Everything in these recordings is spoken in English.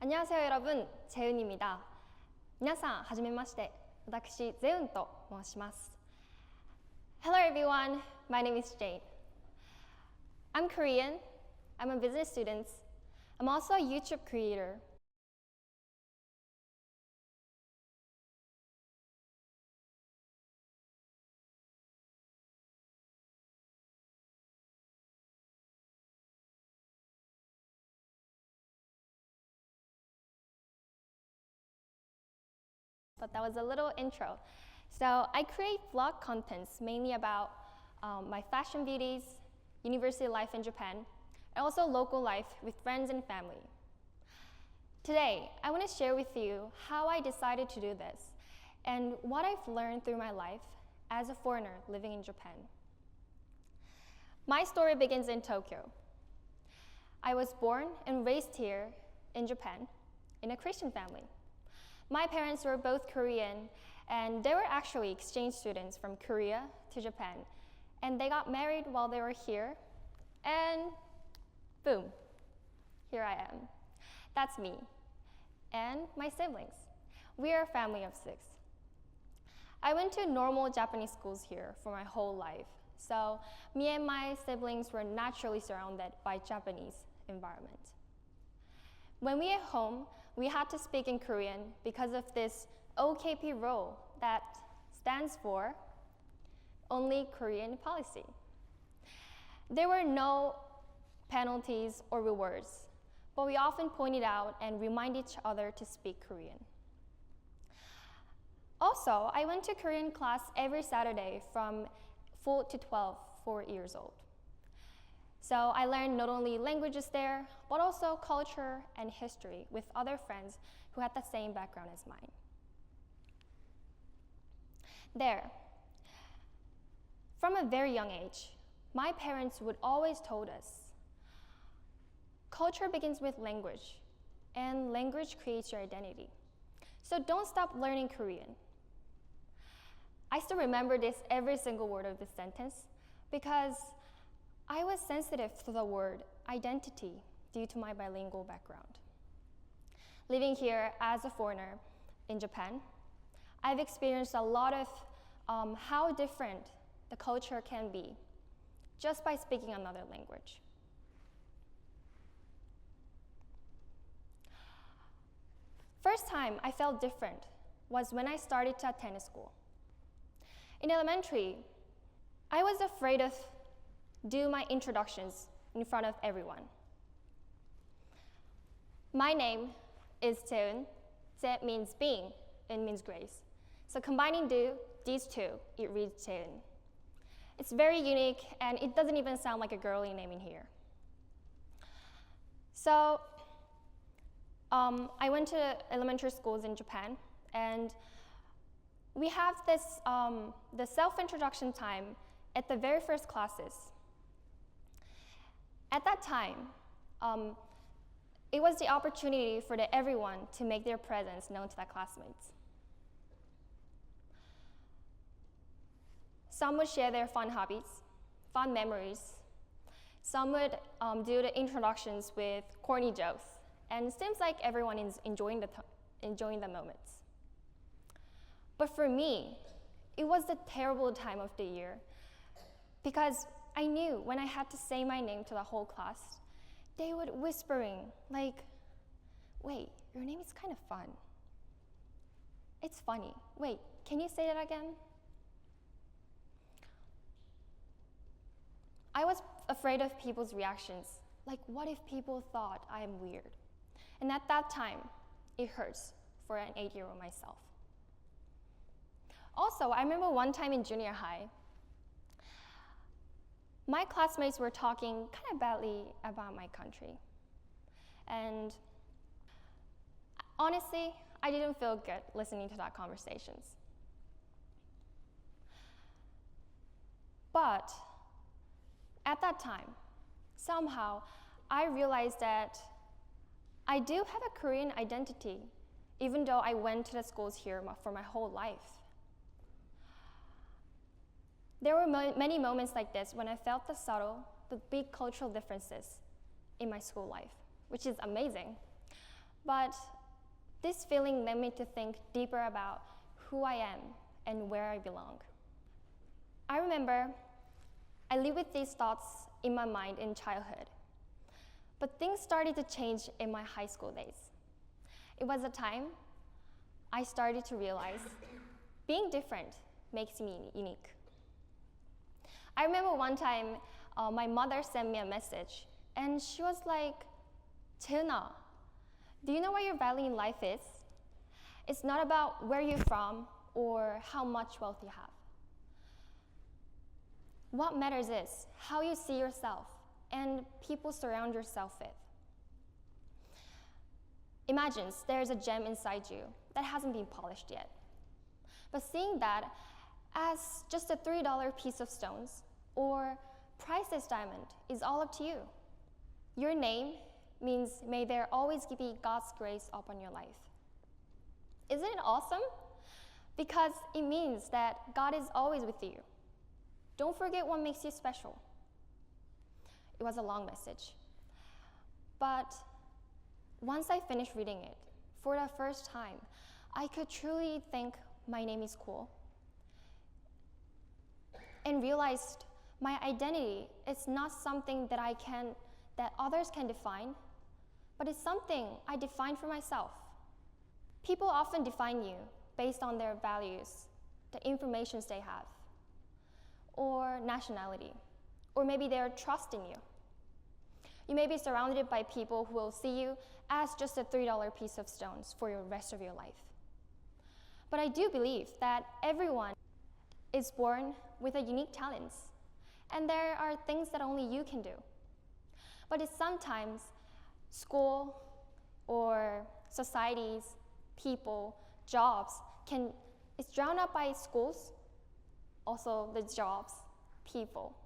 안녕하세요 여러분, 재은입니다. 皆さん、はじめまして。私、ゼウンと申します。Hello everyone, my name is Jade. I'm Korean, I'm a business student, I'm also a YouTube creator. But that was a little intro. So I create vlog contents mainly about my fashion beauties, university life in Japan, and also local life with friends and family. Today, I want to share with you how I decided to do this and what I've learned through my life as a foreigner living in Japan. My story begins in Tokyo. I was born and raised here in Japan in a Christian family. My parents were both Korean, and they were actually exchange students from Korea to Japan. And they got married while they were here, and boom, here I am. That's me, and my siblings. We are a family of 6. I went to normal Japanese schools here for my whole life, so me and my siblings were naturally surrounded by Japanese environment. When we at home, we had to speak in Korean because of this OKP rule that stands for Only Korean Policy. There were no penalties or rewards, but we often pointed out and remind each other to speak Korean. Also, I went to Korean class every Saturday from 4 to 12, 4 years old. So I learned not only languages there, but also culture and history with other friends who had the same background as mine. There, from a very young age, my parents would always told us, culture begins with language, and language creates your identity. So don't stop learning Korean. I still remember this every single word of this sentence because I was sensitive to the word identity due to my bilingual background. Living here as a foreigner in Japan, I've experienced a lot of how different the culture can be just by speaking another language. First time I felt different was when I started to attend school. In elementary, I was afraid of do my introductions in front of everyone. My name is Jeun. Je means being, and means grace. So combining these two, it reads Jeun. It's very unique, and it doesn't even sound like a girly name in here. So I went to elementary schools in Japan, and we have this the self-introduction time at the very first classes. At that time, it was the opportunity for everyone to make their presence known to their classmates. Some would share their fun hobbies, fun memories. Some would do the introductions with corny jokes. And it seems like everyone is enjoying the moments. But for me, it was the terrible time of the year because I knew when I had to say my name to the whole class, they would whispering like, wait, your name is kind of fun. It's funny. Wait, can you say that again? I was afraid of people's reactions. Like, what if people thought I am weird? And at that time, it hurts for an 8-year-old myself. Also, I remember one time in junior high, my classmates were talking kind of badly about my country. And honestly, I didn't feel good listening to that conversations. But at that time, somehow, I realized that I do have a Korean identity, even though I went to the schools here for my whole life. There were many moments like this when I felt the big cultural differences in my school life, which is amazing. But this feeling led me to think deeper about who I am and where I belong. I remember I lived with these thoughts in my mind in childhood, but things started to change in my high school days. It was a time I started to realize being different makes me unique. I remember one time my mother sent me a message, and she was like, "Tuna, do you know what your value in life is? It's not about where you're from or how much wealth you have. What matters is how you see yourself and people surround yourself with." Imagine there's a gem inside you that hasn't been polished yet. But seeing that as just a $3 piece of stones or priceless diamond is all up to you. Your name means may there always be God's grace upon your life. Isn't it awesome? Because it means that God is always with you. Don't forget what makes you special. It was a long message. But once I finished reading it, for the first time, I could truly think my name is cool and realized my identity is not something that that others can define, but it's something I define for myself. People often define you based on their values, the information they have, or nationality, or maybe their trust in you. You may be surrounded by people who will see you as just a $3 piece of stones for the rest of your life. But I do believe that everyone is born with a unique talents, and there are things that only you can do. But it's sometimes school or societies, people, jobs it's drowned out by schools, also the jobs, people.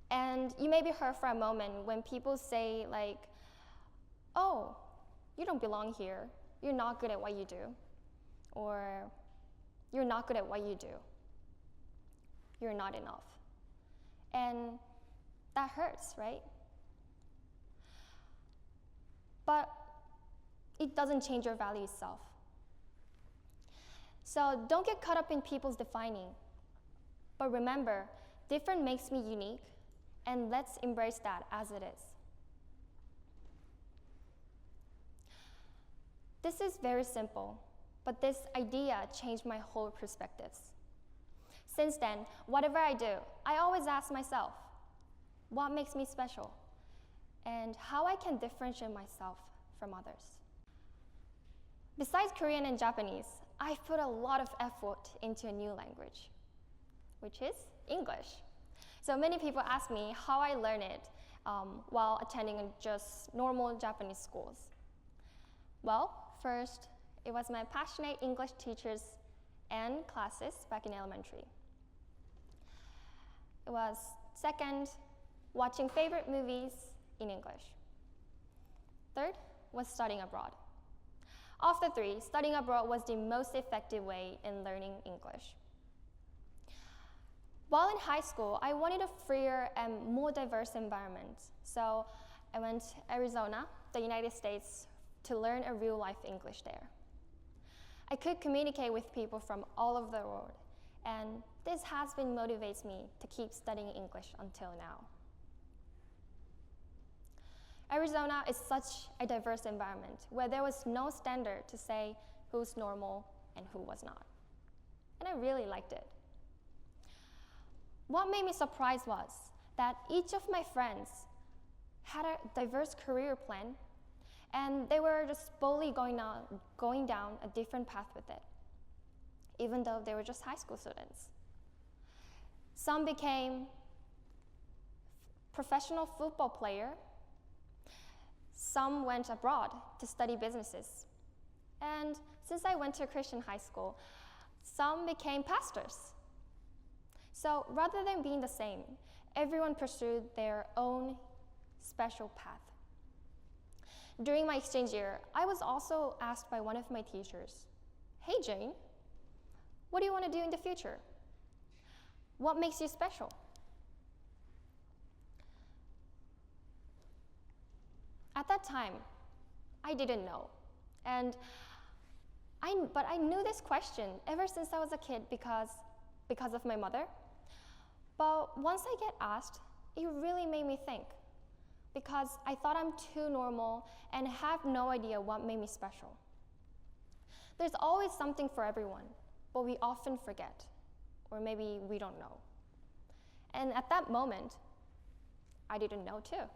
And you may be hurt for a moment when people say like, "Oh, you don't belong here. You're not good at what you do." Or, "You're not good at what you do. You're not enough." And that hurts, right? But it doesn't change your value itself. So don't get caught up in people's defining. But remember, different makes me unique, and let's embrace that as it is. This is very simple, but this idea changed my whole perspectives. Since then, whatever I do, I always ask myself, what makes me special? And how I can differentiate myself from others. Besides Korean and Japanese, I've put a lot of effort into a new language, which is English. So many people ask me how I learned it while attending just normal Japanese schools. Well, first, it was my passionate English teachers and classes back in elementary. It was second, watching favorite movies in English. Third was studying abroad. Of the three, studying abroad was the most effective way in learning English. While in high school, I wanted a freer and more diverse environment. So I went to Arizona, the United States, to learn a real-life English there. I could communicate with people from all over the world, and this has been motivates me to keep studying English until now. Arizona is such a diverse environment where there was no standard to say who's normal and who was not. And I really liked it. What made me surprised was that each of my friends had a diverse career plan, and they were just boldly going down a different path with it, even though they were just high school students. Some became professional football player. Some went abroad to study businesses. And since I went to a Christian high school, some became pastors. So rather than being the same, everyone pursued their own special path. During my exchange year, I was also asked by one of my teachers, "Hey Jane, what do you want to do in the future? What makes you special?" At that time, I didn't know. But I knew this question ever since I was a kid because of my mother. But once I get asked, it really made me think, because I thought I'm too normal and have no idea what made me special. There's always something for everyone, but we often forget, or maybe we don't know. And at that moment, I didn't know too.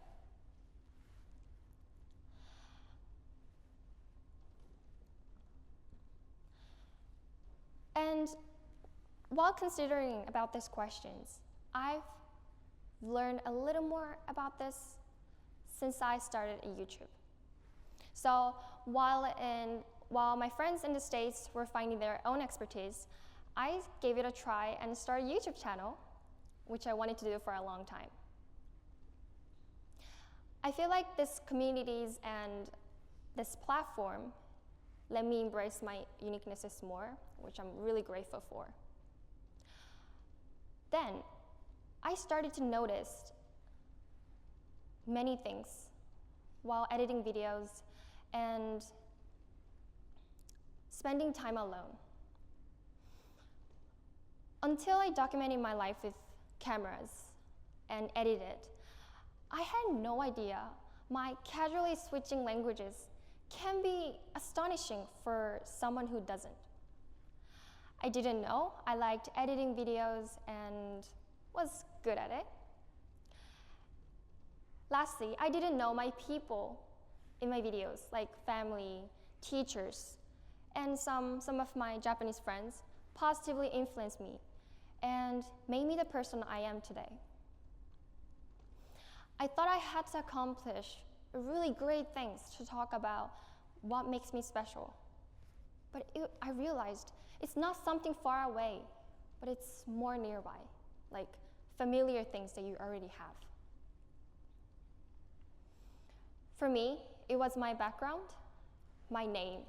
And while considering about these questions, I've learned a little more about this since I started at YouTube. So while my friends in the States were finding their own expertise, I gave it a try and started a YouTube channel, which I wanted to do for a long time. I feel like this communities and this platform let me embrace my uniquenesses more, which I'm really grateful for. Then, I started to notice many things while editing videos and spending time alone. Until I documented my life with cameras and edited, I had no idea my casually switching languages can be astonishing for someone who doesn't. I didn't know I liked editing videos and was good at it. Lastly, I didn't know my people in my videos, like family, teachers, and some of my Japanese friends positively influenced me and made me the person I am today. I thought I had to accomplish really great things to talk about what makes me special. But I realized it's not something far away, but it's more nearby, like familiar things that you already have. For me, it was my background, my name,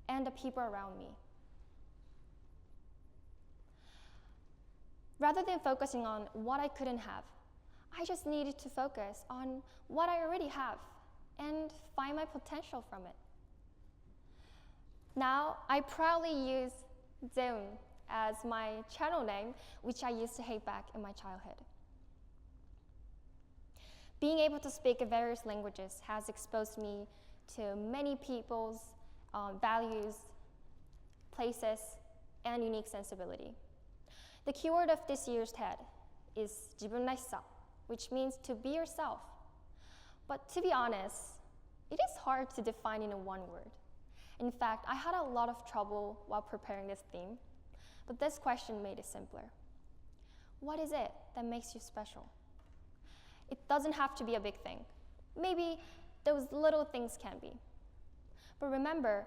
and the people around me. Rather than focusing on what I couldn't have, I just needed to focus on what I already have and find my potential from it. Now, I proudly use Zeun as my channel name, which I used to hate back in my childhood. Being able to speak various languages has exposed me to many people's values, places, and unique sensibility. The keyword of this year's TED is 지분라이사, which means to be yourself. But to be honest, it is hard to define in one word. In fact, I had a lot of trouble while preparing this theme, but this question made it simpler. What is it that makes you special? It doesn't have to be a big thing. Maybe those little things can be. But remember,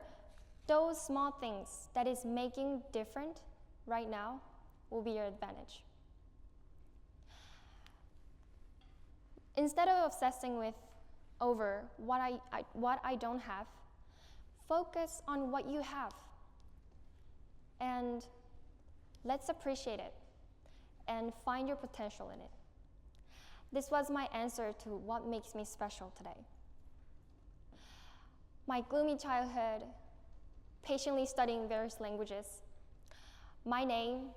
those small things that is making different right now will be your advantage. Instead of obsessing over what I don't have, focus on what you have. And let's appreciate it and find your potential in it. This was my answer to what makes me special today. My gloomy childhood, patiently studying various languages, my name,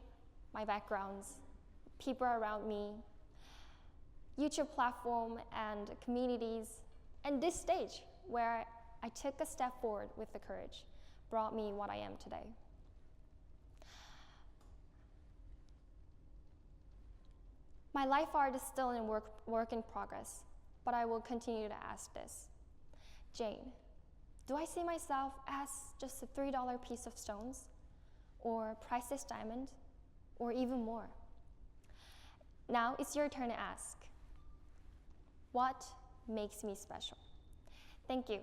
my backgrounds, people around me, YouTube platform and communities, and this stage where I took a step forward with the courage brought me what I am today. My life art is still in work in progress, but I will continue to ask this. Jane, do I see myself as just a $3 piece of stones, or priceless diamond, or even more? Now it's your turn to ask. What makes me special? Thank you.